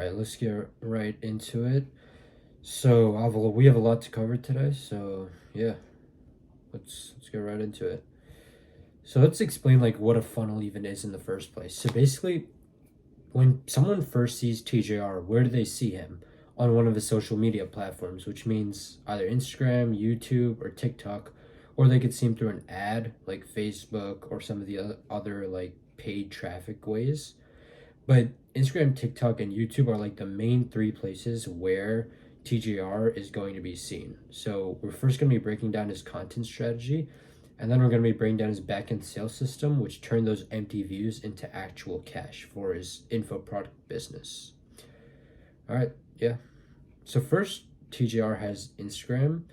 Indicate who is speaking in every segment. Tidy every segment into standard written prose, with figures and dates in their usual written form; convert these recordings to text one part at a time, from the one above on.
Speaker 1: right, let's get right into it. So we have a lot to cover today. So yeah, let's get right into it. So let's explain like what a funnel even is in the first place. So basically, when someone first sees TJR, where do they see him? On one of his social media platforms, which means either Instagram, YouTube, or TikTok, or they could see him through an ad like Facebook or some of the other like paid traffic ways. But Instagram, TikTok, and YouTube are like the main three places where TJR is going to be seen. So we're first going to be breaking down his content strategy, and then we're going to be breaking down his backend sales system, which turn those empty views into actual cash for his info product business. All right, yeah. So first, TJR has Instagram.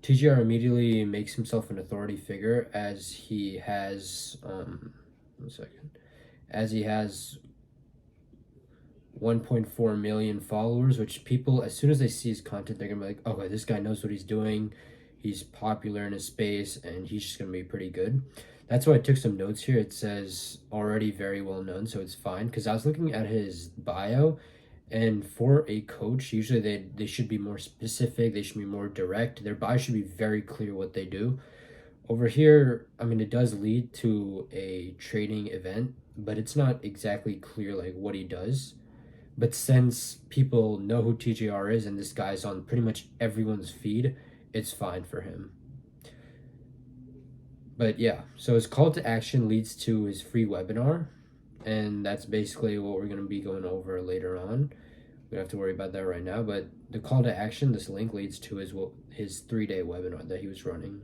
Speaker 1: TJR immediately makes himself an authority figure as he has 1.4 million followers, which people, as soon as they see his content, they're gonna be like, okay, this guy knows what he's doing. He's popular in his space, and he's just gonna be pretty good. That's why I took some notes here. It says already very well known, so it's fine. Because I was looking at his bio, and for a coach, usually they should be more specific. They should be more direct. Their bio should be very clear what they do. Over here, I mean, it does lead to a trading event, but it's not exactly clear like what he does. But since people know who TJR is and this guy's on pretty much everyone's feed, it's fine for him. But yeah, so his call to action leads to his free webinar, and that's basically what we're going to be going over later on. We don't have to worry about that right now, but the call to action, this link leads to his 3-day webinar that he was running.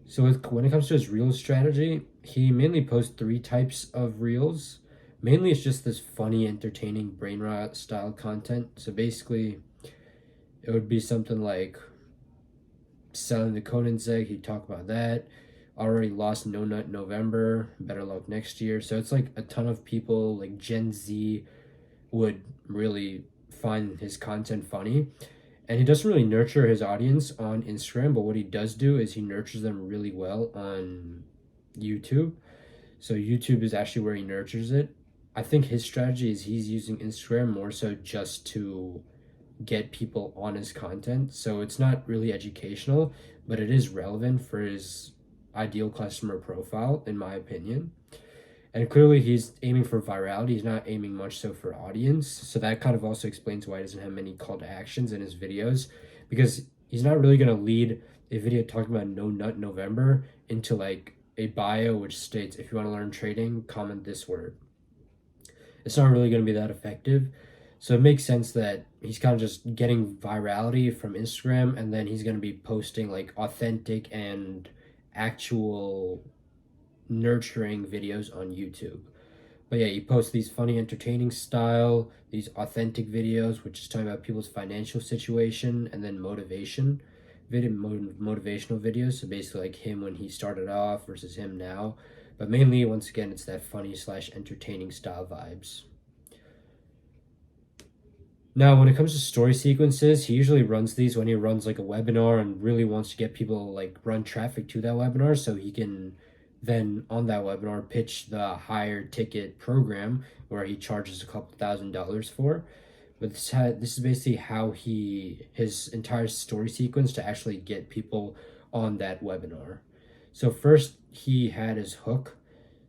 Speaker 1: So when it comes to his Reels strategy, he mainly posts 3 types of Reels. Mainly it's just this funny, entertaining brainrot style content. So basically, it would be something like selling the Conan's egg. He'd talk about that. Already lost No Nut November. Better luck next year. So it's like a ton of people, like Gen Z, would really find his content funny. And he doesn't really nurture his audience on Instagram, but what he does do is he nurtures them really well on YouTube. So YouTube is actually where he nurtures it. I think his strategy is he's using Instagram more so just to get people on his content. So it's not really educational, but it is relevant for his ideal customer profile, in my opinion. And clearly he's aiming for virality. He's not aiming much so for audience. So that kind of also explains why he doesn't have many call to actions in his videos, because he's not really going to lead a video talking about No Nut November into like a bio which states, if you want to learn trading, comment this word. It's not really going to be that effective. So it makes sense that he's kind of just getting virality from Instagram, and then he's going to be posting like authentic and actual nurturing videos on YouTube. But yeah, he posts these funny, entertaining style, these authentic videos, which is talking about people's financial situation, and then motivational videos. So basically like him when he started off versus him now. But mainly, once again, it's that funny / entertaining style vibes. Now, when it comes to story sequences, he usually runs these when he runs like a webinar and really wants to get people like run traffic to that webinar, so he can then on that webinar pitch the higher ticket program where he charges a couple $1,000s for. But this is basically how his entire story sequence to actually get people on that webinar. So first he had his hook.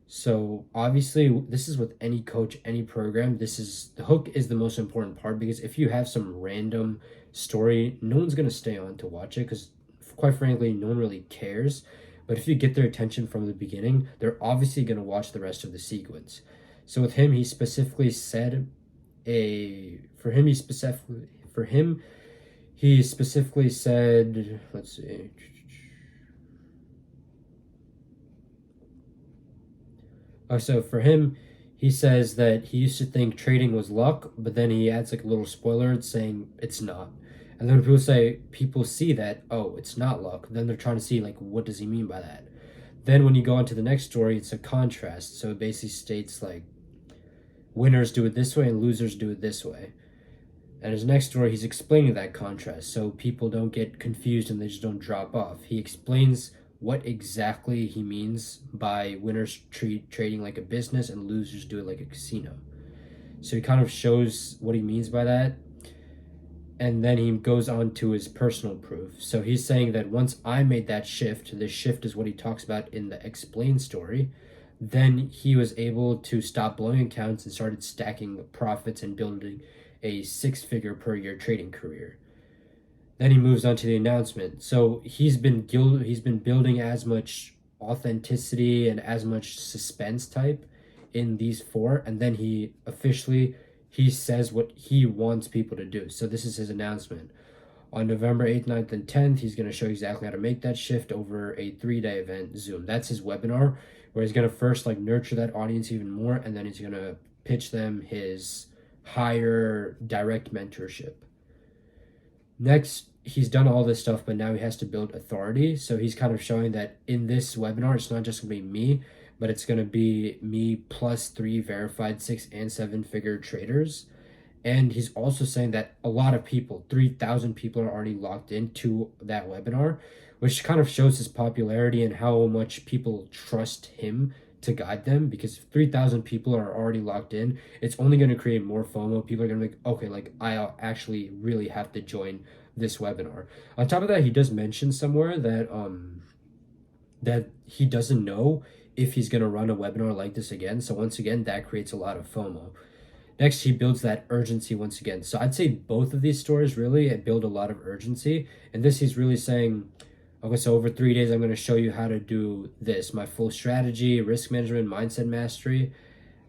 Speaker 1: So obviously this is with any coach, any program, the hook is the most important part, because if you have some random story, no one's going to stay on to watch it, because quite frankly, no one really cares. But if you get their attention from the beginning, they're obviously going to watch the rest of the sequence. So with him, he specifically said let's see. Oh, so for him, he says that he used to think trading was luck, but then he adds like a little spoiler saying it's not. And then when people see that, oh, it's not luck, then they're trying to see like, what does he mean by that? Then when you go on to the next story, it's a contrast. So it basically states like, winners do it this way and losers do it this way. And his next story, he's explaining that contrast so people don't get confused and they just don't drop off. He explains what exactly he means by winners treat trading like a business and losers do it like a casino. So he kind of shows what he means by that. And then he goes on to his personal proof. So he's saying that once I made that shift, this shift is what he talks about in the explain story, then he was able to stop blowing accounts and started stacking profits and building a 6-figure per year trading career. Then he moves on to the announcement. So he's been building as much authenticity and as much suspense type in these four, and then he says what he wants people to do. So this is his announcement. On November 8th, 9th, and 10th, he's going to show you exactly how to make that shift over a 3-day event, Zoom. That's his webinar, where he's going to first like nurture that audience even more, and then he's going to pitch them his higher direct mentorship. Next, he's done all this stuff, but now he has to build authority. So he's kind of showing that in this webinar, it's not just going to be me, but it's going to be me plus 3 verified 6 and 7-figure traders. And he's also saying that a lot of people, 3,000 people, are already locked into that webinar, which kind of shows his popularity and how much people trust him to guide them. Because if 3,000 people are already locked in, it's only going to create more FOMO. People are going to be like, okay, like I actually really have to join this webinar. On top of that, he does mention somewhere that that he doesn't know if he's going to run a webinar like this again. So once again, that creates a lot of FOMO. Next, he builds that urgency once again. So I'd say both of these stories really build a lot of urgency. And this, he's really saying, okay, so over 3 days, I'm going to show you how to do this, my full strategy, risk management, mindset mastery.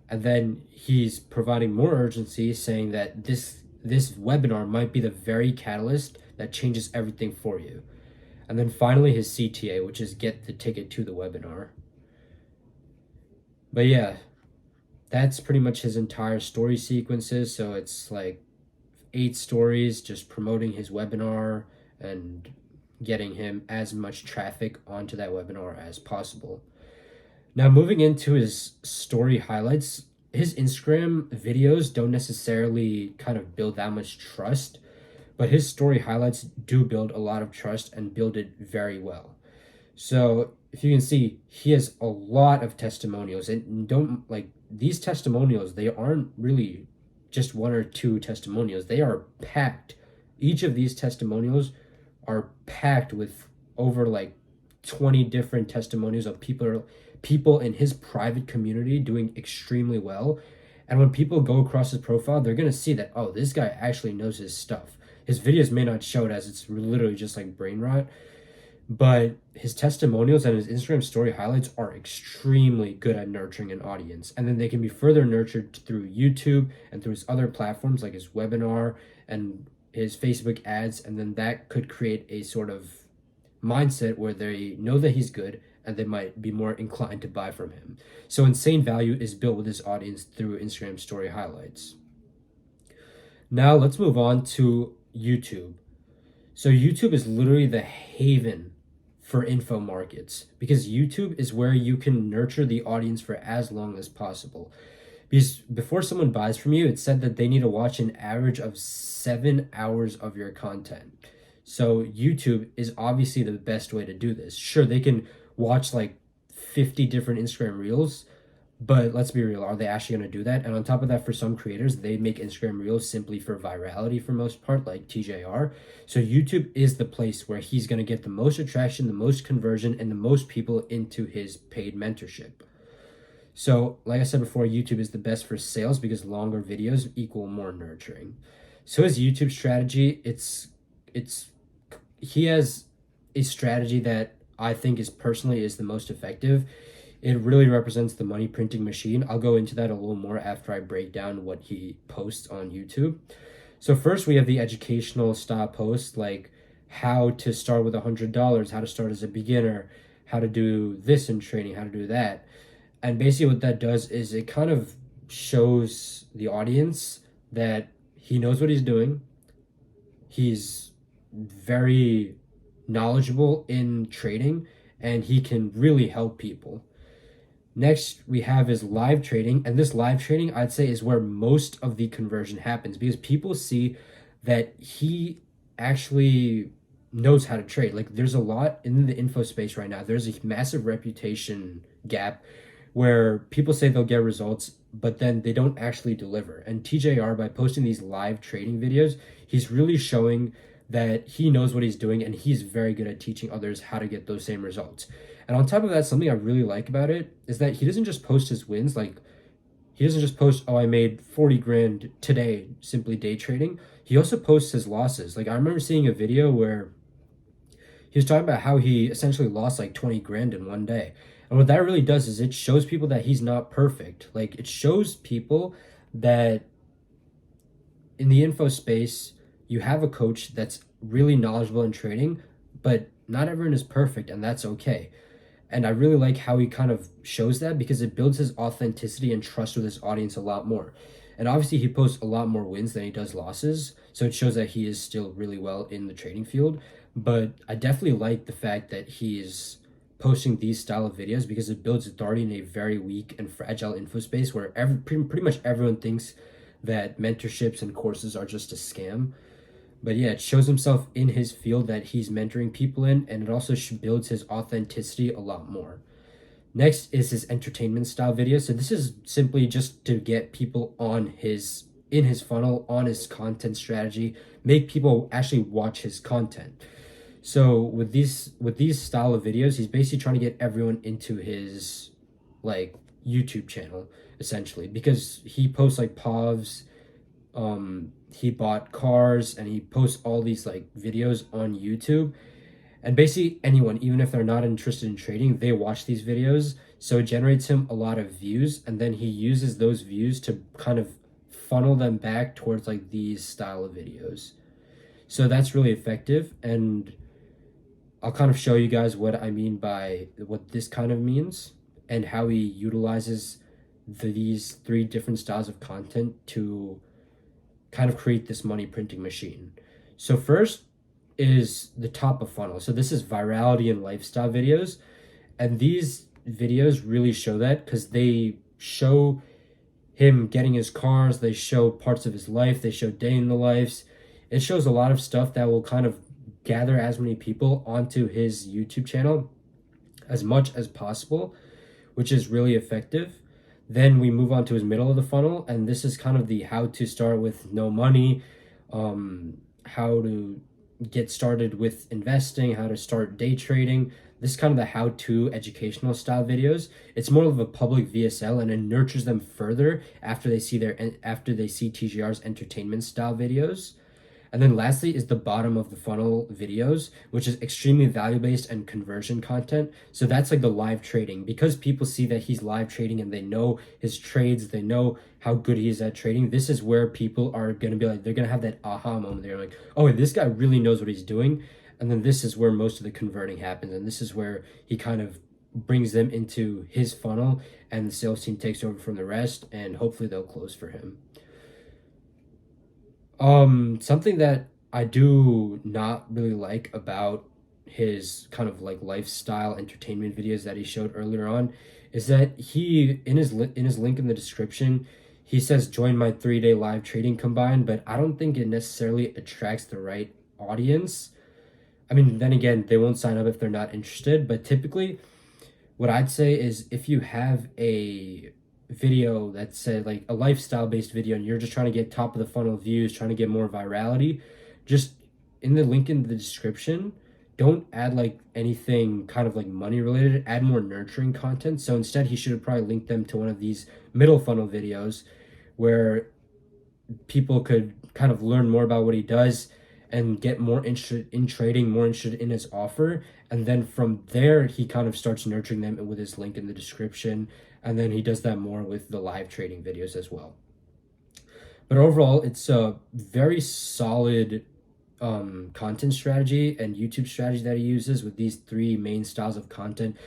Speaker 1: And then he's providing more urgency, saying that this webinar might be the very catalyst that changes everything for you. And then finally, his CTA, which is get the ticket to the webinar. But yeah, that's pretty much his entire story sequences. So it's like 8 stories just promoting his webinar and getting him as much traffic onto that webinar as possible. Now, moving into his story highlights, his Instagram videos don't necessarily kind of build that much trust, but his story highlights do build a lot of trust and build it very well. So if you can see, he has a lot of testimonials, and don't like these testimonials, they aren't really just 1 or 2 testimonials. They are packed. Each of these testimonials are packed with over like 20 different testimonials of people in his private community doing extremely well. And when people go across his profile, they're going to see that, oh, this guy actually knows his stuff. His videos may not show it as it's literally just like brain rot, but his testimonials and his Instagram story highlights are extremely good at nurturing an audience. And then they can be further nurtured through YouTube and through his other platforms like his webinar and his Facebook ads. And then that could create a sort of mindset where they know that he's good and they might be more inclined to buy from him. So insane value is built with this audience through Instagram story highlights. Now let's move on to YouTube. So YouTube is literally the haven for info markets, because YouTube is where you can nurture the audience for as long as possible. Because before someone buys from you, it's said that they need to watch an average of 7 hours of your content. So YouTube is obviously the best way to do this. Sure, they can watch like 50 different Instagram reels, but let's be real, are they actually going to do that? And on top of that, for some creators, they make Instagram reels simply for virality for most part, like TJR. So YouTube is the place where he's going to get the most attraction, the most conversion, and the most people into his paid mentorship. So like I said before, YouTube is the best for sales because longer videos equal more nurturing. So his YouTube strategy, he has a strategy that I think is the most effective. It really represents the money printing machine. I'll go into that a little more after I break down what he posts on YouTube. So first we have the educational style posts, like how to start with $100, how to start as a beginner, how to do this in trading, how to do that. And basically what that does is it kind of shows the audience that he knows what he's doing. He's very knowledgeable in trading and he can really help people. Next, we have his live trading, and this live trading, I'd say, is where most of the conversion happens because people see that he actually knows how to trade. Like, there's a lot in the info space right now. There's a massive reputation gap where people say they'll get results, but then they don't actually deliver. And TJR, by posting these live trading videos, he's really showing that he knows what he's doing and he's very good at teaching others how to get those same results. And on top of that, something I really like about it is that he doesn't just post his wins. Like, he doesn't just post, oh, I made 40 grand today simply day trading. He also posts his losses. Like, I remember seeing a video where he was talking about how he essentially lost like 20 grand in one day. And what that really does is it shows people that he's not perfect. Like, it shows people that in the info space, you have a coach that's really knowledgeable in trading, but not everyone is perfect, and that's okay. And I really like how he kind of shows that because it builds his authenticity and trust with his audience a lot more. And obviously, he posts a lot more wins than he does losses. So it shows that he is still really well in the trading field. But I definitely like the fact that he's posting these style of videos because it builds authority in a very weak and fragile info space where pretty much everyone thinks that mentorships and courses are just a scam. But yeah, it shows himself in his field that he's mentoring people in, and it also builds his authenticity a lot more. Next is his entertainment style videos. So this is simply just to get people in his funnel, on his content strategy, make people actually watch his content. So with these style of videos, he's basically trying to get everyone into his like YouTube channel essentially, because he posts like POVs, he bought cars, and he posts all these like videos on YouTube. And basically anyone, even if they're not interested in trading, they watch these videos. So it generates him a lot of views, and then he uses those views to kind of funnel them back towards like these style of videos. So that's really effective, and I'll kind of show you guys what I mean by what this kind of means and how he utilizes these three different styles of content to kind of create this money printing machine. So first is the top of funnel. So this is virality and lifestyle videos. And these videos really show that because they show him getting his cars, they show parts of his life, they show day in the lives. It shows a lot of stuff that will kind of gather as many people onto his YouTube channel as much as possible, which is really effective. Then we move on to his middle of the funnel, and this is kind of the how to start with no money, how to get started with investing, how to start day trading. This is kind of the how-to educational style videos. It's more of a public VSL, and it nurtures them further after they see TGR's entertainment style videos. And then lastly is the bottom of the funnel videos, which is extremely value-based and conversion content. So that's like the live trading, because people see that he's live trading and they know his trades, they know how good he is at trading. This is where people are going to be like, they're going to have that aha moment. They're like, oh, this guy really knows what he's doing. And then this is where most of the converting happens. And this is where he kind of brings them into his funnel, and the sales team takes over from the rest, and hopefully they'll close for him. Something that I do not really like about his kind of like lifestyle entertainment videos that he showed earlier on is that he in his link in the description, he says join my 3-day live trading combined, but I don't think it necessarily attracts the right audience. I mean, then again, they won't sign up if they're not interested, but typically what I'd say is if you have a video that said like a lifestyle based video and you're just trying to get top of the funnel views, trying to get more virality, just in the link in the description, don't add like anything kind of like money related, add more nurturing content. So instead he should have probably linked them to one of these middle funnel videos where people could kind of learn more about what he does and get more interested in trading, more interested in his offer. And then from there, he kind of starts nurturing them with his link in the description. And then he does that more with the live trading videos as well. But overall, it's a very solid content strategy and YouTube strategy that he uses with these three main styles of content.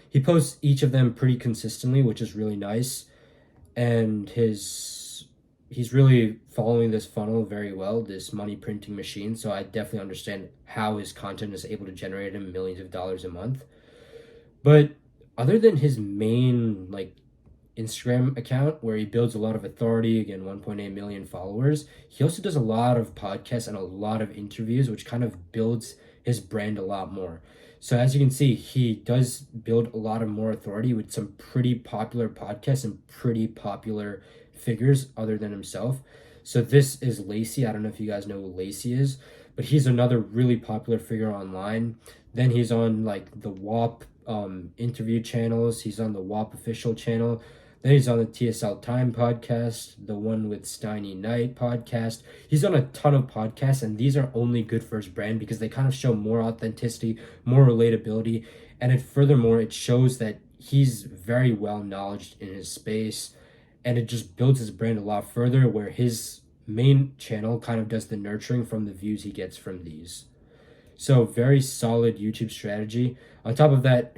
Speaker 1: He posts each of them pretty consistently, which is really nice. And he's really following this funnel very well, this money printing machine. So I definitely understand how his content is able to generate him millions of dollars a month. But other than his main like Instagram account where he builds a lot of authority, again 1.8 million followers, he also does a lot of podcasts and a lot of interviews, which kind of builds his brand a lot more. So as you can see, he does build a lot of more authority with some pretty popular podcasts and pretty popular figures other than himself. So this is Lacey. I don't know if you guys know who Lacey is, but he's another really popular figure online. Then he's on like the WAP interview channels. He's on the WAP official channel. Then he's on the TSL Time podcast, the one with Steiny Knight podcast. He's on a ton of podcasts, and these are only good for his brand because they kind of show more authenticity, more relatability, and it shows that he's very well knowledged in his space, and it just builds his brand a lot further, where his main channel kind of does the nurturing from the views he gets from these. So very solid YouTube strategy. On top of that,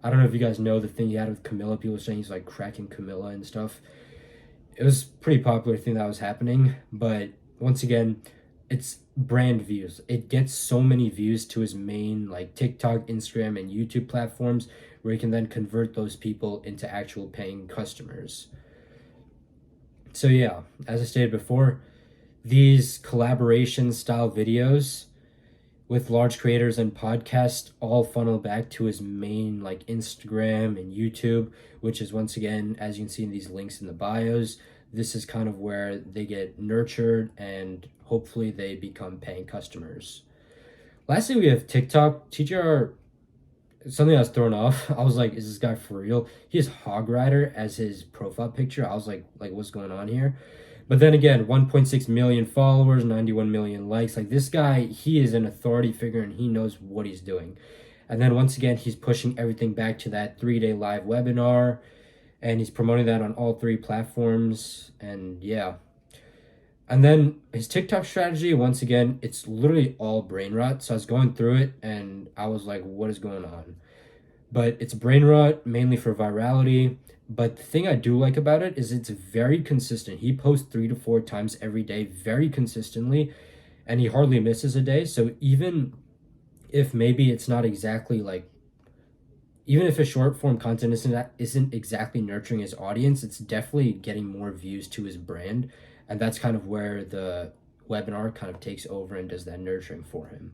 Speaker 1: I don't know if you guys know the thing he had with Camilla. People were saying he's like cracking Camilla and stuff. It was a pretty popular thing that was happening. But once again, it's brand views. It gets so many views to his main like TikTok, Instagram, and YouTube platforms, where he can then convert those people into actual paying customers. So yeah, as I stated before, these collaboration style videos with large creators and podcasts all funnel back to his main like Instagram and YouTube, which is once again, as you can see in these links in the bios, this is kind of where they get nurtured and hopefully they become paying customers. Lastly, we have TikTok. TGR, something I was thrown off. I was like, is this guy for real? He has Hog Rider as his profile picture. I was like what's going on here? But then again, 1.6 million followers, 91 million likes. Like this guy, he is an authority figure and he knows what he's doing. And then once again, he's pushing everything back to that 3-day live webinar, and he's promoting that on all 3 platforms. And yeah. And then his TikTok strategy, once again, it's literally all brain rot. So I was going through it and I was like, what is going on? But it's brain rot mainly for virality. But the thing I do like about it is it's very consistent. He posts 3 to 4 times every day, very consistently, and he hardly misses a day. So even if maybe it's not exactly like, even if his short form content isn't exactly nurturing his audience, it's definitely getting more views to his brand. And that's kind of where the webinar kind of takes over and does that nurturing for him.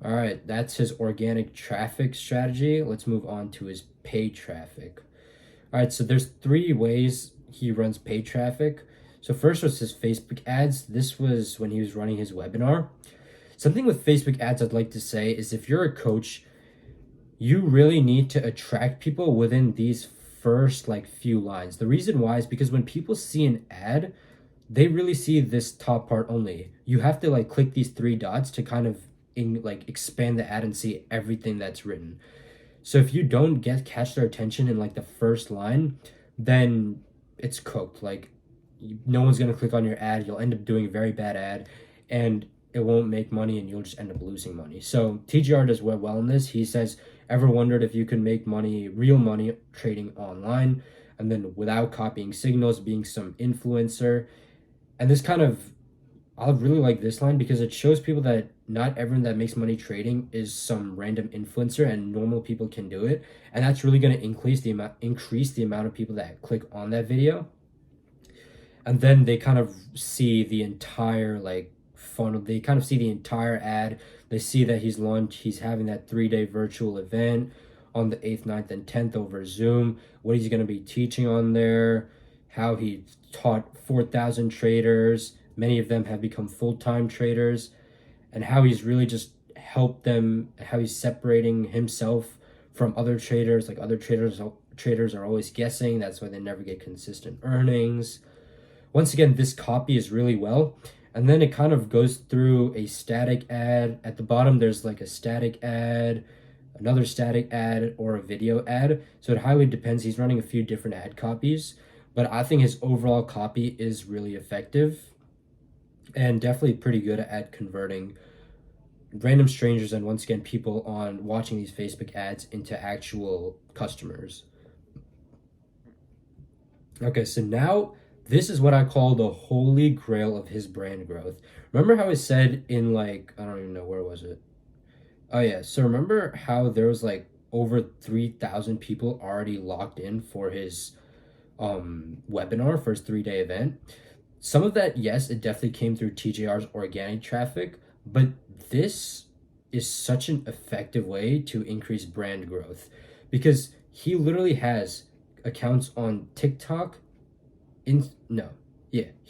Speaker 1: All right, that's his organic traffic strategy. Let's move on to his paid traffic. All right, so there's 3 ways he runs paid traffic. So first was his Facebook ads. This was when he was running his webinar. Something with Facebook ads I'd like to say is if you're a coach, you really need to attract people within these first like few lines. The reason why is because when people see an ad, they really see this top part only. You have to like click these 3 dots to kind of expand the ad and see everything that's written. So if you don't catch their attention in like the first line, then it's cooked. Like no one's gonna click on your ad. You'll end up doing a very bad ad, and it won't make money, and you'll just end up losing money. So TGR does well in this. He says, "Ever wondered if you can make money, real money, trading online, and then without copying signals, being some influencer?" And this kind of, I really like this line because it shows people that not everyone that makes money trading is some random influencer, and normal people can do it. And that's really going to increase the amount of people that click on that video. And then they kind of see the entire like funnel. They kind of see the entire ad. They see that he's having that 3-day virtual event on the 8th, 9th, and 10th over Zoom, what he's going to be teaching on there, how he taught 4,000 traders. Many of them have become full-time traders, and how he's really just helped them, how he's separating himself from other traders. Like other traders are always guessing. That's why they never get consistent earnings. Once again, this copy is really well. And then it kind of goes through a static ad. At the bottom, there's like a static ad, another static ad, or a video ad. So it highly depends. He's running a few different ad copies, but I think his overall copy is really effective and definitely pretty good at converting random strangers and once again people on watching these Facebook ads into actual customers. Okay, so now this is what I call the holy grail of his brand growth. Remember how I said in like, I don't even know, where was it? Oh yeah, so remember how there was like over 3,000 people already logged in for his webinar for his 3-day event? Some of that, yes, it definitely came through TJR's organic traffic, But this is such an effective way to increase brand growth because he literally has accounts on TikTok. He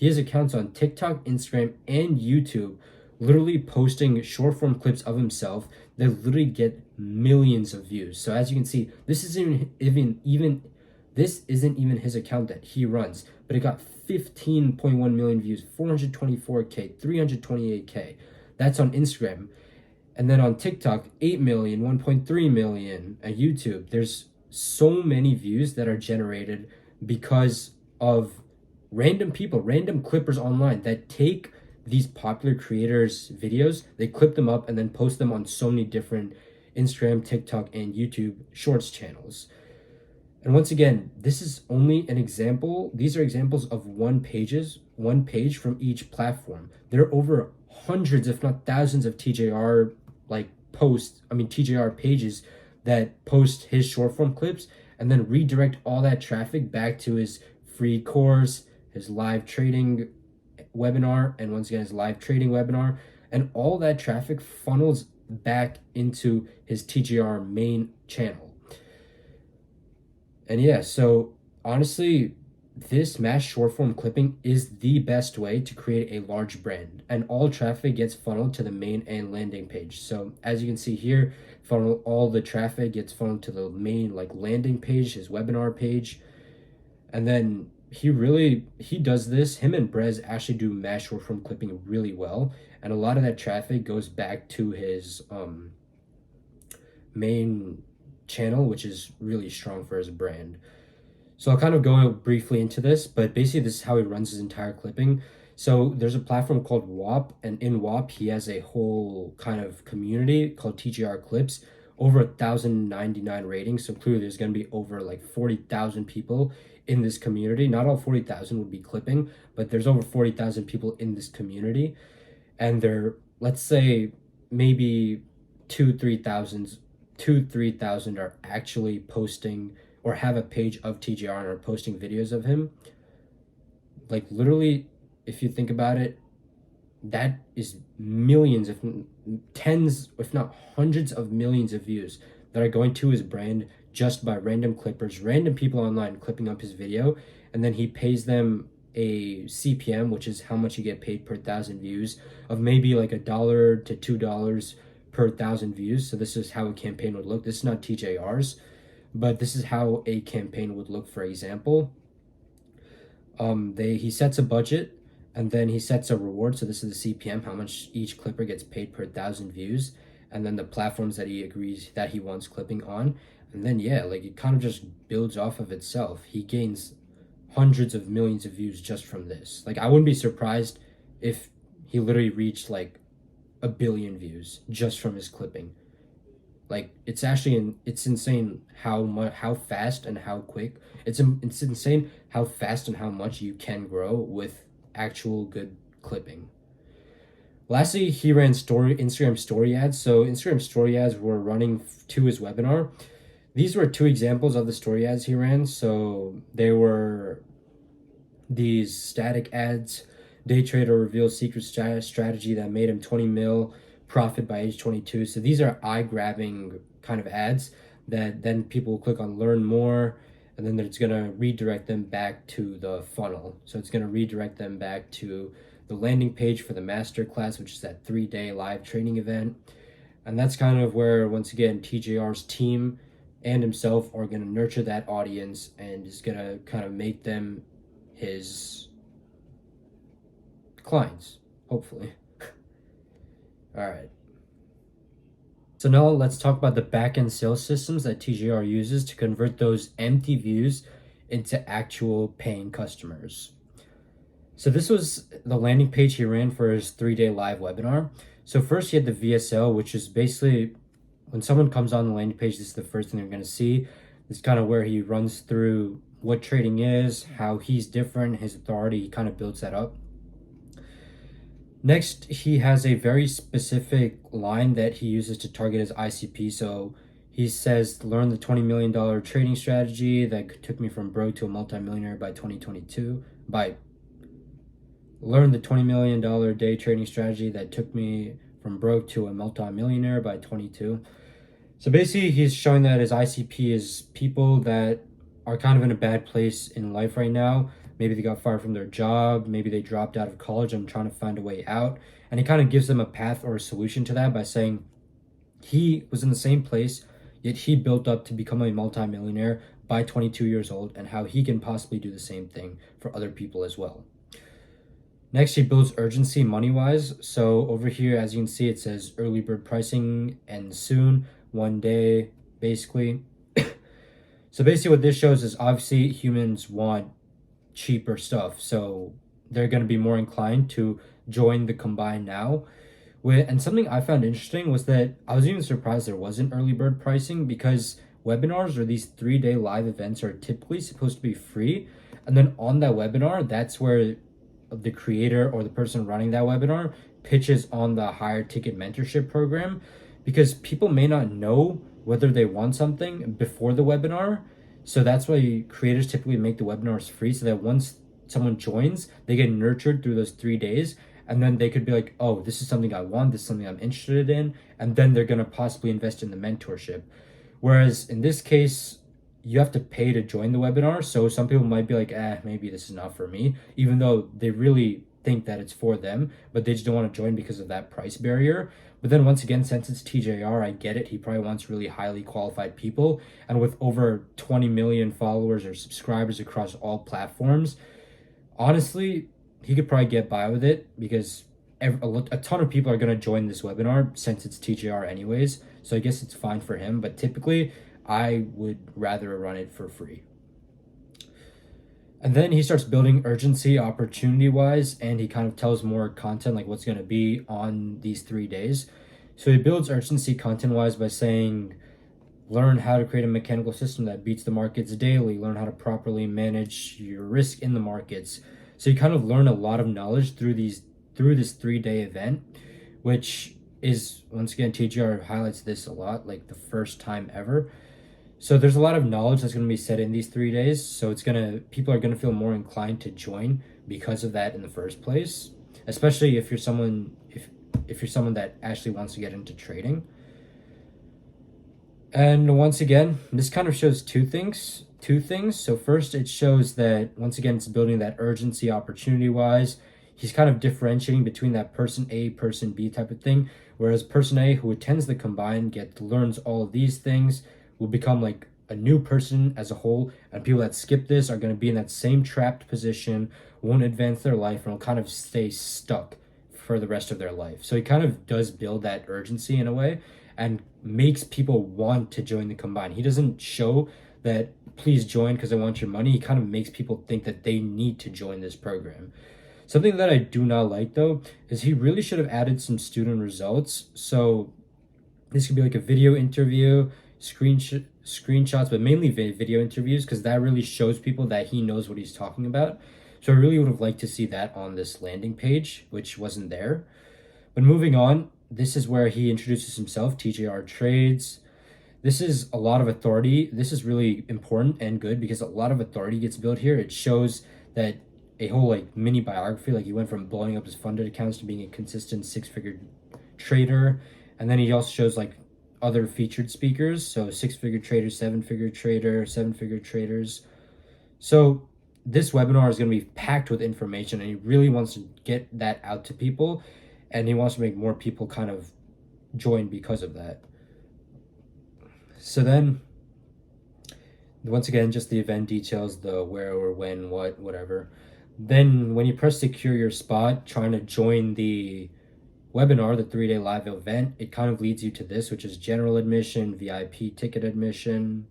Speaker 1: has accounts on TikTok, Instagram, and YouTube, literally posting short form clips of himself that literally get millions of views. So as you can see, this isn't even his account that he runs, but it got 15.1 million views, 424K, 328K. That's on Instagram. And then on TikTok, 8 million, 1.3 million. At YouTube, there's so many views that are generated because of random people, random clippers online that take these popular creators' videos, they clip them up and then post them on so many different Instagram, TikTok, and YouTube Shorts channels. And once again, this is only an example. These are examples of one page from each platform. There are over hundreds, if not thousands, of TJR TJR pages that post his short form clips and then redirect all that traffic back to his free course, his live trading webinar, and once again, his live trading webinar. And all that traffic funnels back into his TJR main channel. And yeah, so honestly, this mass short form clipping is the best way to create a large brand, and all traffic gets funneled to the main and landing page. So as you can see here, all the traffic gets funneled to the main landing page, his webinar page. And then he does this. Him and Brez actually do mass short form clipping really well, and a lot of that traffic goes back to his main channel, which is really strong for his brand. So I'll kind of go briefly into this, but basically this is how he runs his entire clipping. So there's a platform called WAP, and in WAP he has a whole kind of community called TGR Clips, over 1,099 ratings. So clearly there's going to be over 40,000 people in this community. Not all 40,000 would be clipping, but there's over 40,000 people in this community, and they're, let's say, maybe 3,000 are actually posting or have a page of TGR and are posting videos of him. Literally, if you think about it, that is millions, if tens, if not hundreds of millions of views that are going to his brand just by random clippers, random people online clipping up his video, and then he pays them a CPM, which is how much you get paid per 1,000 views, of maybe $1 to $2 per 1,000 views. So this is how a campaign would look. This is not TJR's, but this is how a campaign would look. For example, he sets a budget, and then he sets a reward. So this is the CPM, how much each clipper gets paid per 1,000 views, and then the platforms that he agrees that he wants clipping on. And then it kind of just builds off of itself. He gains hundreds of millions of views just from this. I wouldn't be surprised if he literally reached 1 billion views just from his clipping. It's insane how fast and how quick. It's insane how fast and how much you can grow with actual good clipping. Lastly, he ran Instagram story ads. So Instagram story ads were running to his webinar. These were 2 examples of the story ads he ran. So they were these static ads. Day trader reveals secret strategy that made him 20 mil profit by age 22. So these are eye-grabbing kind of ads that then people will click on learn more, and then it's going to redirect them back to the funnel. So it's going to redirect them back to the landing page for the masterclass, which is that 3-day live training event. And that's kind of where, once again, TJR's team and himself are going to nurture that audience and is going to kind of make them his clients, hopefully. All right. So now let's talk about the backend sales systems that TJR uses to convert those empty views into actual paying customers. So this was the landing page he ran for his 3-day live webinar. So first he had the VSL, which is basically when someone comes on the landing page, this is the first thing they're going to see. This is kind of where he runs through what trading is, how he's different, his authority. He kind of builds that up. Next, he has a very specific line that he uses to target his ICP. So he says, learn the $20 million trading strategy that took me from broke to a multimillionaire by 2022. Learn the $20 million day trading strategy that took me from broke to a multi-millionaire by 22. So basically, he's showing that his ICP is people that are kind of in a bad place in life right now. Maybe they got fired from their job, maybe they dropped out of college and trying to find a way out. And he kind of gives them a path or a solution to that by saying he was in the same place, yet he built up to become a multimillionaire by 22 years old, and how he can possibly do the same thing for other people as well. Next, he builds urgency money-wise. So over here, as you can see, it says early bird pricing ends soon, 1 day, basically. So basically what this shows is obviously humans want cheaper stuff. So they're going to be more inclined to join the combine now. And something I found interesting was that I was even surprised there wasn't early bird pricing, because webinars or these 3-day live events are typically supposed to be free. And then on that webinar, that's where the creator or the person running that webinar pitches on the higher ticket mentorship program, because people may not know whether they want something before the webinar. So that's why creators typically make the webinars free, so that once someone joins, they get nurtured through those 3 days, and then they could be like, oh, this is something I want, this is something I'm interested in, and then they're going to possibly invest in the mentorship. Whereas in this case, you have to pay to join the webinar. So some people might be like, maybe this is not for me, even though they really think that it's for them, but they just don't want to join because of that price barrier. But then once again, since it's TJR, I get it. He probably wants really highly qualified people. And with over 20 million followers or subscribers across all platforms, honestly, he could probably get by with it, because a ton of people are going to join this webinar since it's TJR anyways. So I guess it's fine for him. But typically, I would rather run it for free. And then he starts building urgency opportunity-wise, and he kind of tells more content, like what's going to be on these 3 days. So he builds urgency content-wise by saying, learn how to create a mechanical system that beats the markets daily, learn how to properly manage your risk in the markets. So you kind of learn a lot of knowledge through this 3-day event, which is, once again, TGR highlights this a lot, like the first time ever. So there's a lot of knowledge that's going to be said in these 3 days. So people are going to feel more inclined to join because of that in the first place, especially if you're someone that actually wants to get into trading. And once again, this kind of shows two things. So first, it shows that, once again, it's building that urgency opportunity-wise. He's kind of differentiating between that person A, person B type of thing, whereas person A, who attends the combine, learns all of these things, will become like a new person as a whole, and people that skip this are going to be in that same trapped position, won't advance their life, and will kind of stay stuck for the rest of their life. So he kind of does build that urgency in a way, and makes people want to join the combine. He doesn't show that, please join because I want your money. He kind of makes people think that they need to join this program. Something that I do not like, though, is he really should have added some student results. So this could be like a video interview, screenshots, but mainly video interviews, because that really shows people that he knows what he's talking about. So I really would have liked to see that on this landing page, which wasn't there. But moving on, this is where he introduces himself, TJR Trades. This is a lot of authority. This is really important and good, because a lot of authority gets built here. It shows that a whole like mini biography, like he went from blowing up his funded accounts to being a consistent 6-figure trader. And then he also shows like other featured speakers, so 6-figure traders, 7-figure trader, 7-figure traders. So this webinar is going to be packed with information, and he really wants to get that out to people, and he wants to make more people kind of join because of that. So then, once again, just the event details, the where or when, what, whatever. Then when you press secure your spot, trying to join the webinar, the 3-day live event, it kind of leads you to this, which is general admission, VIP ticket admission.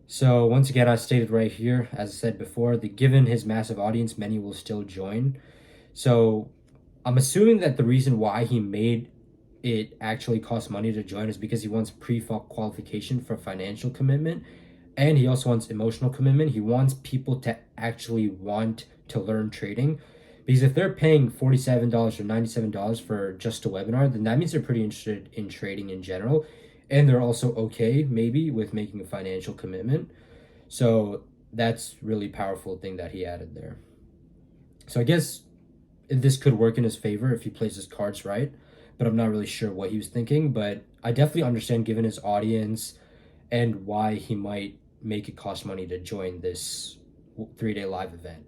Speaker 1: So once again, I stated right here, as I said before, given his massive audience, many will still join. So I'm assuming that the reason why he made it actually cost money to join is because he wants pre-qualification for financial commitment, and he also wants emotional commitment. He wants people to actually want to learn trading, because if they're paying $47 or $97 for just a webinar, then that means they're pretty interested in trading in general, and they're also okay maybe with making a financial commitment. So that's really powerful thing that he added there. So I guess this could work in his favor if he plays his cards right. but I'm not really sure what he was thinking. But I definitely understand, given his audience and why he might make it cost money to join this 3-day live event.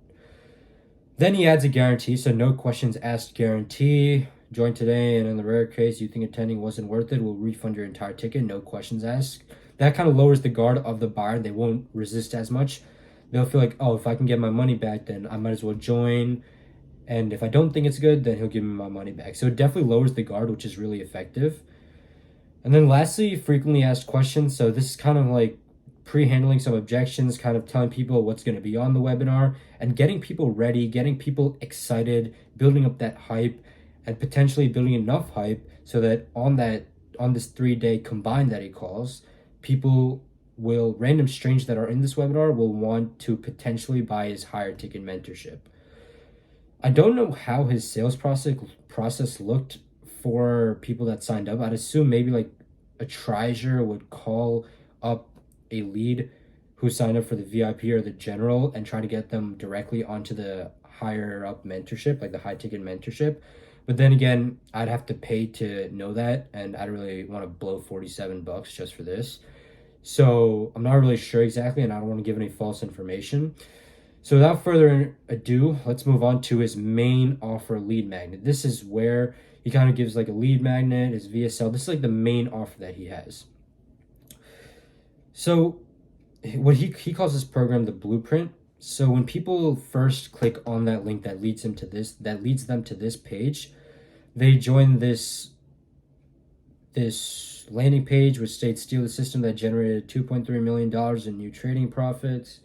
Speaker 1: Then he adds a guarantee, so no questions asked guarantee. Join today, and in the rare case you think attending wasn't worth it, we'll refund your entire ticket, no questions asked. That kind of lowers the guard of the buyer. They won't resist as much. They'll feel like, oh, if I can get my money back, then I might as well join. And if I don't think it's good, then he'll give me my money back. So it definitely lowers the guard, which is really effective. And then lastly, frequently asked questions. So this is kind of like pre-handling some objections, kind of telling people what's going to be on the webinar and getting people ready, getting people excited, building up that hype, and potentially building enough hype so that on this 3-day combine that he calls, random strangers that are in this webinar will want to potentially buy his higher ticket mentorship. I don't know how his sales process looked for people that signed up. I'd assume maybe like a treasurer would call up a lead who signed up for the VIP or the general and try to get them directly onto the higher up mentorship, like the high ticket mentorship. But then again, I'd have to pay to know that, and I don't really want to blow $47 just for this. So I'm not really sure exactly, and I don't want to give any false information. So without further ado, let's move on to his main offer lead magnet. This is where he kind of gives like a lead magnet, his VSL. This is like the main offer that he has. So what he calls this program the blueprint. So when people first click on that link that leads them to this page, they join this landing page which states steal the system that generated $2.3 million in new trading profits.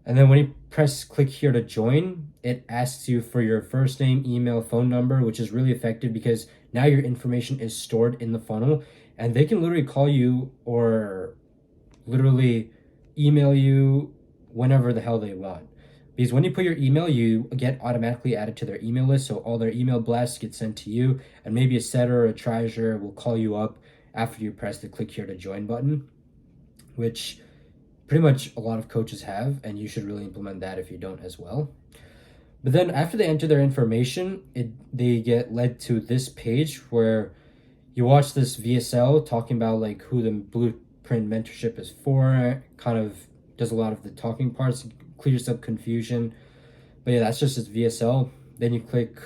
Speaker 1: And then when you press click here to join, it asks you for your first name, email, phone number, which is really effective because now your information is stored in the funnel and they can literally call you or literally email you whenever the hell they want. Because when you put your email, you get automatically added to their email list. So all their email blasts get sent to you, and maybe a setter or a treasurer will call you up after you press the click here to join button, which pretty much a lot of coaches have, and you should really implement that if you don't as well. But then after they enter their information, they get led to this page where you watch this VSL talking about like who the blueprint mentorship is for, kind of does a lot of the talking parts, clears up confusion. But yeah, that's just his VSL. Then you click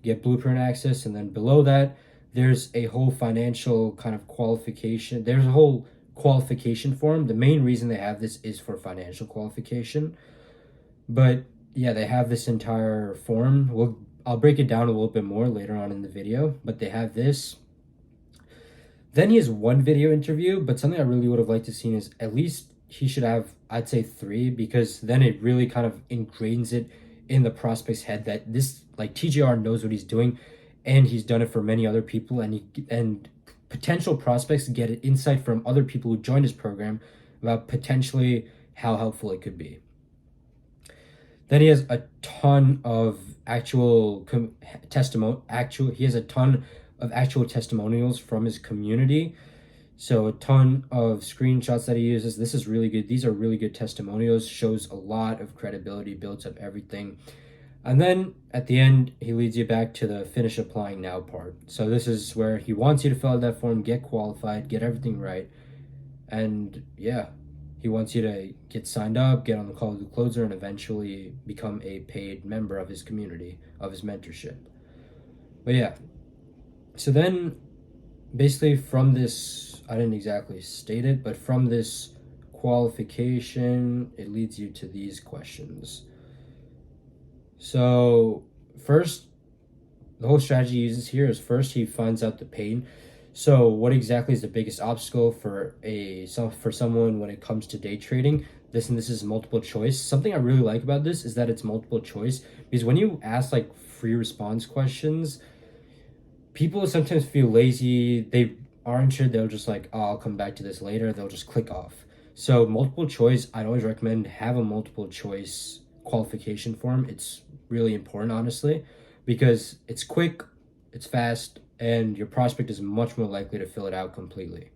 Speaker 1: get blueprint access, and then below that there's a whole financial kind of qualification. There's a whole qualification form. The main reason they have this is for financial qualification. But yeah, they have this entire form. I'll break it down a little bit more later on in the video, but they have this. Then he has one video interview, but something I really would have liked to see is at least he should have, I'd say 3, because then it really kind of ingrains it in the prospect's head that this, like, TJR knows what he's doing and he's done it for many other people, and potential prospects get an insight from other people who joined his program about potentially how helpful it could be. Then he has a ton of actual testimonials from his community. So a ton of screenshots that he uses. This is really good. These are really good testimonials. Shows a lot of credibility, builds up everything. And then at the end, he leads you back to the finish applying now part. So this is where he wants you to fill out that form, get qualified, get everything right. And yeah, he wants you to get signed up, get on the call with the closer, and eventually become a paid member of his community, of his mentorship. But yeah, so then basically from this, I didn't exactly state it, but from this qualification, it leads you to these questions. So first, the whole strategy he uses here is first he finds out the pain. So what exactly is the biggest obstacle for someone when it comes to day trading? This is multiple choice. Something I really like about this is that it's multiple choice, because when you ask like free response questions, people sometimes feel lazy. They aren't sure. They'll just like, oh, I'll come back to this later. They'll just click off. So multiple choice, I'd always recommend have a multiple choice qualification form. It's really important, honestly, because it's quick, it's fast, and your prospect is much more likely to fill it out completely.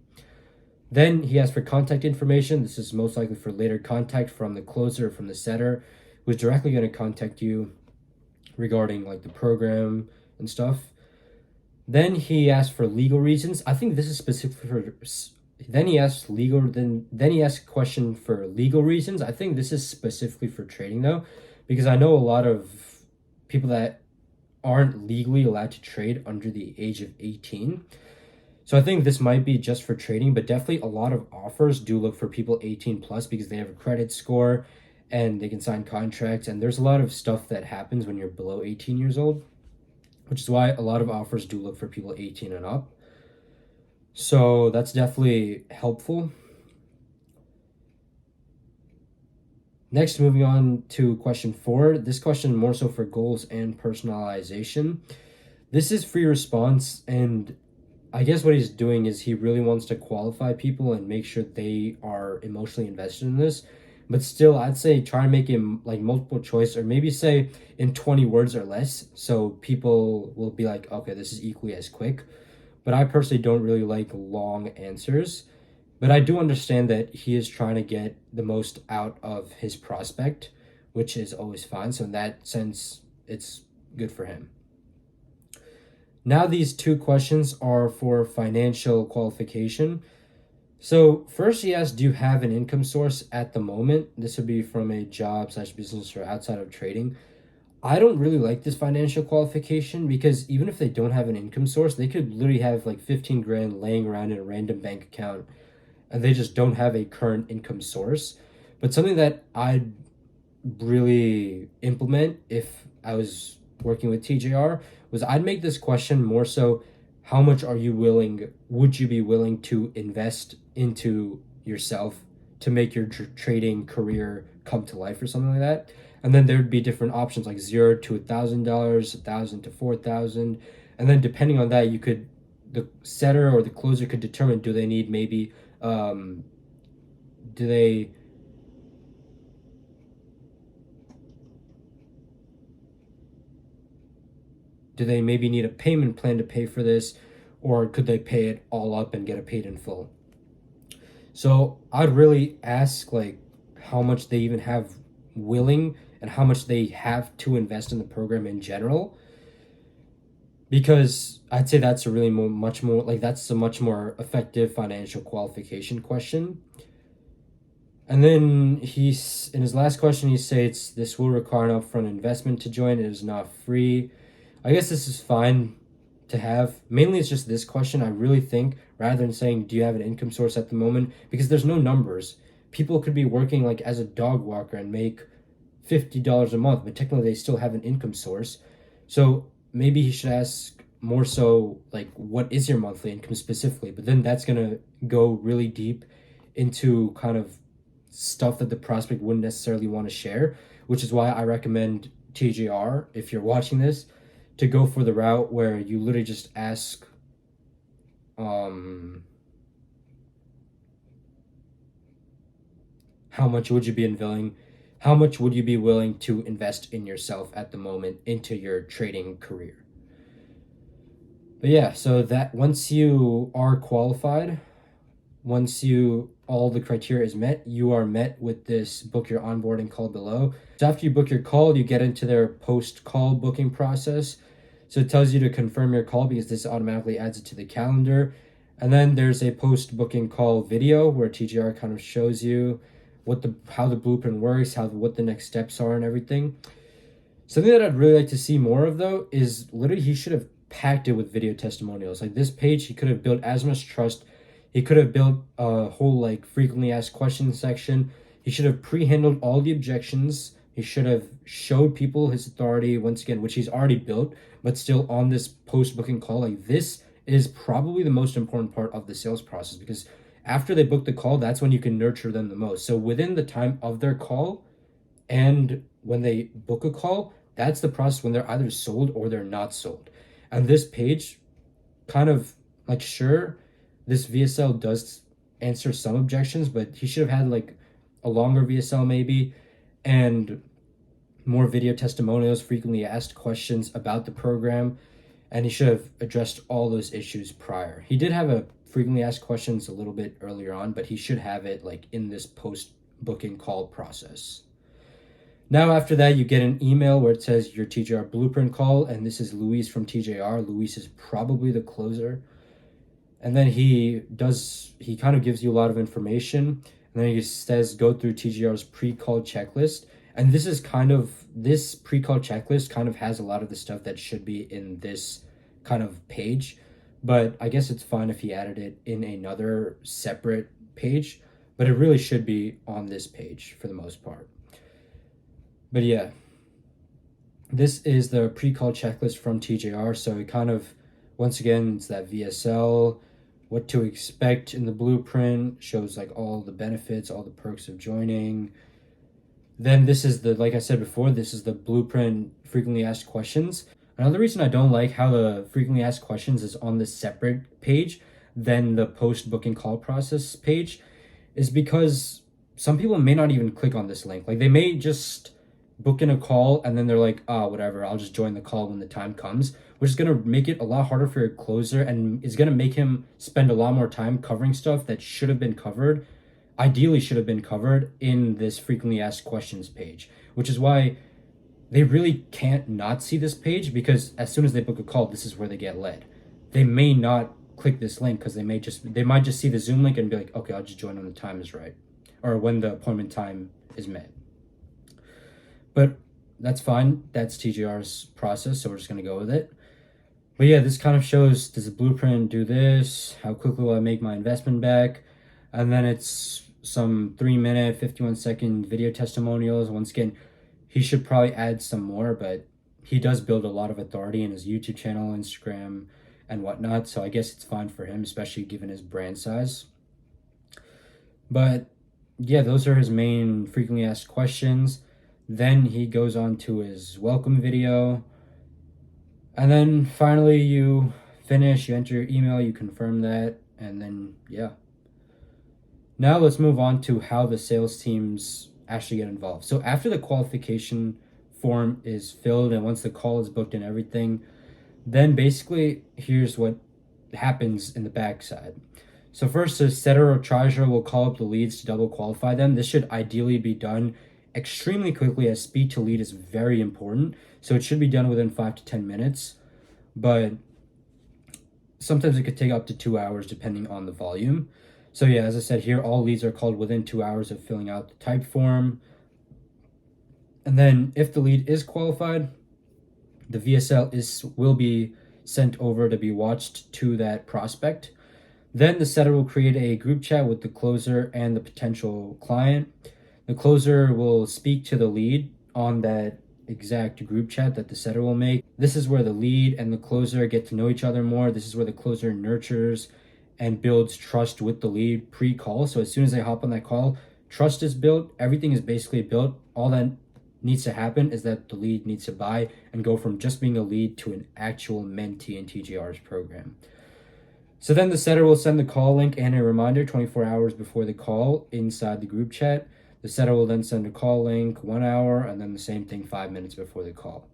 Speaker 1: Then he asks for contact information. This is most likely for later contact from the closer or from the setter, who's directly going to contact you regarding like the program and stuff. Then he asked for legal reasons. I think this is specific for. Then he asked legal. Then he asked a question for legal reasons. I think this is specifically for trading though, because I know a lot of people that aren't legally allowed to trade under the age of 18. So I think this might be just for trading, but definitely a lot of offers do look for people 18 plus because they have a credit score and they can sign contracts. And there's a lot of stuff that happens when you're below 18 years old, which is why a lot of offers do look for people 18 and up. So that's definitely helpful. Next, moving on to question 4. This question more so for goals and personalization. This is free response, and I guess what he's doing is he really wants to qualify people and make sure they are emotionally invested in this. But still, I'd say try and make it like multiple choice, or maybe say in 20 words or less, so people will be like, okay, this is equally as quick. But I personally don't really like long answers. But I do understand that he is trying to get the most out of his prospect, which is always fine. So in that sense, it's good for him. Now these 2 questions are for financial qualification. So first he asks, do you have an income source at the moment? This would be from a job / business or outside of trading. I don't really like this financial qualification because even if they don't have an income source, they could literally have like 15 grand laying around in a random bank account and they just don't have a current income source. But something that I'd really implement if I was working with TJR was I'd make this question more so, how much would you be willing to invest into yourself to make your trading career come to life or something like that? And then there'd be different options like $0 to $1,000, $1,000 to $4,000. And then depending on that, the setter or the closer could determine, do they need maybe, do they maybe need a payment plan to pay for this, or could they pay it all up and get it paid in full? So I'd really ask like how much they even have willing and how much they have to invest in the program in general, because I'd say that's a really much more like that's a much more effective financial qualification question. And then he's in his last question he states, this will require an upfront investment to join, it is not free. I guess this is fine to have. Mainly it's just this question, I really think, rather than saying, do you have an income source at the moment? Because there's no numbers. People could be working like as a dog walker and make $50 a month, but technically they still have an income source. So maybe he should ask more so like, what is your monthly income specifically? But then that's going to go really deep into kind of stuff that the prospect wouldn't necessarily want to share, which is why I recommend TJR, if you're watching this, to go for the route where you literally just ask how much would you be willing to invest in yourself at the moment into your trading career. But yeah, so that once you are qualified, once all the criteria is met, you are met with this book your onboarding call below. So after you book your call, you get into their post-call booking process. So it tells you to confirm your call because this automatically adds it to the calendar. And then there's a post-booking call video where TGR kind of shows you how the blueprint works, what the next steps are and everything. Something that I'd really like to see more of though is literally he should have packed it with video testimonials. Like this page, he could have built as much trust. He could have built a whole like frequently asked questions section. He should have pre-handled all the objections. He should have showed people his authority once again, which he's already built, but still on this post-booking call. Like this is probably the most important part of the sales process because after they book the call, that's when you can nurture them the most. So within the time of their call and when they book a call, that's the process when they're either sold or they're not sold. And this page kind of like, sure, this VSL does answer some objections, but he should have had like a longer VSL maybe and more video testimonials, frequently asked questions about the program, and he should have addressed all those issues prior. He did have a frequently asked questions a little bit earlier on, but he should have it like in this post booking call process. Now, after that, you get an email where it says your TJR blueprint call, and this is Luis from TJR. Luis is probably the closer. And then he kind of gives you a lot of information. And then he says, go through TJR's pre-call checklist. And this pre-call checklist kind of has a lot of the stuff that should be in this kind of page. But I guess it's fine if he added it in another separate page. But it really should be on this page for the most part. But yeah, this is the pre-call checklist from TJR. So it kind of, once again, it's that VSL, what to expect in the blueprint, shows like all the benefits, all the perks of joining. Then this is like I said before, this is the blueprint frequently asked questions. Another reason I don't like how the frequently asked questions is on this separate page than the post booking call process page is because some people may not even click on this link. Like they may just book in a call and then they're like, whatever, I'll just join the call when the time comes, which is going to make it a lot harder for your closer and is going to make him spend a lot more time covering stuff that should have been covered, ideally should have been covered in this frequently asked questions page, which is why they really can't not see this page, because as soon as they book a call, this is where they get led. They may not click this link because they might just see the Zoom link and be like, okay, I'll just join when the time is right or when the appointment time is met. But that's fine. That's TJR's process, so we're just going to go with it. But yeah, this kind of shows, does the blueprint do this? How quickly will I make my investment back? And then it's some 3-minute, 51-second video testimonials. Once again, he should probably add some more, but he does build a lot of authority in his YouTube channel, Instagram, and whatnot. So I guess it's fine for him, especially given his brand size. But yeah, those are his main frequently asked questions. Then he goes on to his welcome video. And then finally you finish, you enter your email, you confirm that, and then yeah. Now let's move on to how the sales teams actually get involved. So after the qualification form is filled and once the call is booked and everything, then basically here's what happens in the backside. So first, the setter or treasurer will call up the leads to double qualify them. This should ideally be done extremely quickly, as speed to lead is very important. So it should be done within 5 to 10 minutes. But sometimes it could take up to 2 hours depending on the volume. So yeah, as I said here, all leads are called within 2 hours of filling out the type form. And then if the lead is qualified, the VSL will be sent over to be watched to that prospect. Then the setter will create a group chat with the closer and the potential client. The closer will speak to the lead on that exact group chat that the setter will make. This is where the lead and the closer get to know each other more. This is where the closer nurtures and builds trust with the lead pre-call. So as soon as they hop on that call, trust is built. Everything is basically built. All that needs to happen is that the lead needs to buy and go from just being a lead to an actual mentee in TJR's program. So then the setter will send the call link and a reminder 24 hours before the call inside the group chat. The setter will then send a call link 1 hour and then the same thing 5 minutes before the call.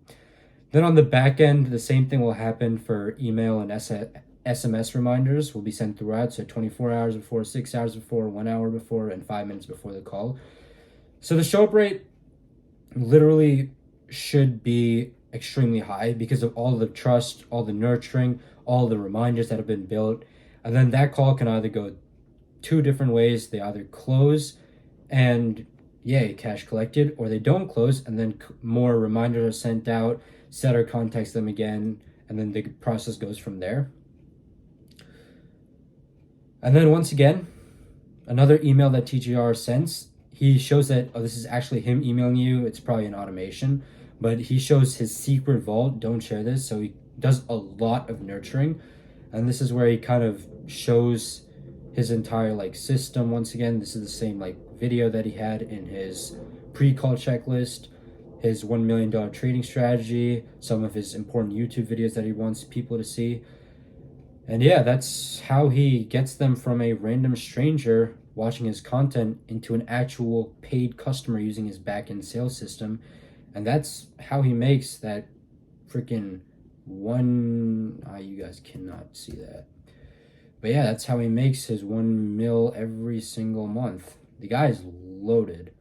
Speaker 1: Then on the back end, the same thing will happen for email and SMS reminders will be sent throughout. So 24 hours before, 6 hours before, 1 hour before, and 5 minutes before the call. So the show up rate literally should be extremely high because of all the trust, all the nurturing, all the reminders that have been built. And then that call can either go 2 different ways. They either close and yay, cash collected, or they don't close and then more reminders are sent out, setter contacts them again, and then the process goes from there. And then once again, another email that TGR sends, he shows that, this is actually him emailing you. It's probably an automation, but he shows his secret vault. Don't share this. So he does a lot of nurturing. And this is where he kind of shows his entire system. Once again, this is the same video that he had in his pre-call checklist, his $1 million trading strategy, some of his important YouTube videos that he wants people to see. And yeah, that's how he gets them from a random stranger watching his content into an actual paid customer using his back-end sales system. And that's how he makes that freaking you guys cannot see that. But yeah, that's how he makes his 1 mil every single month. The guy's loaded.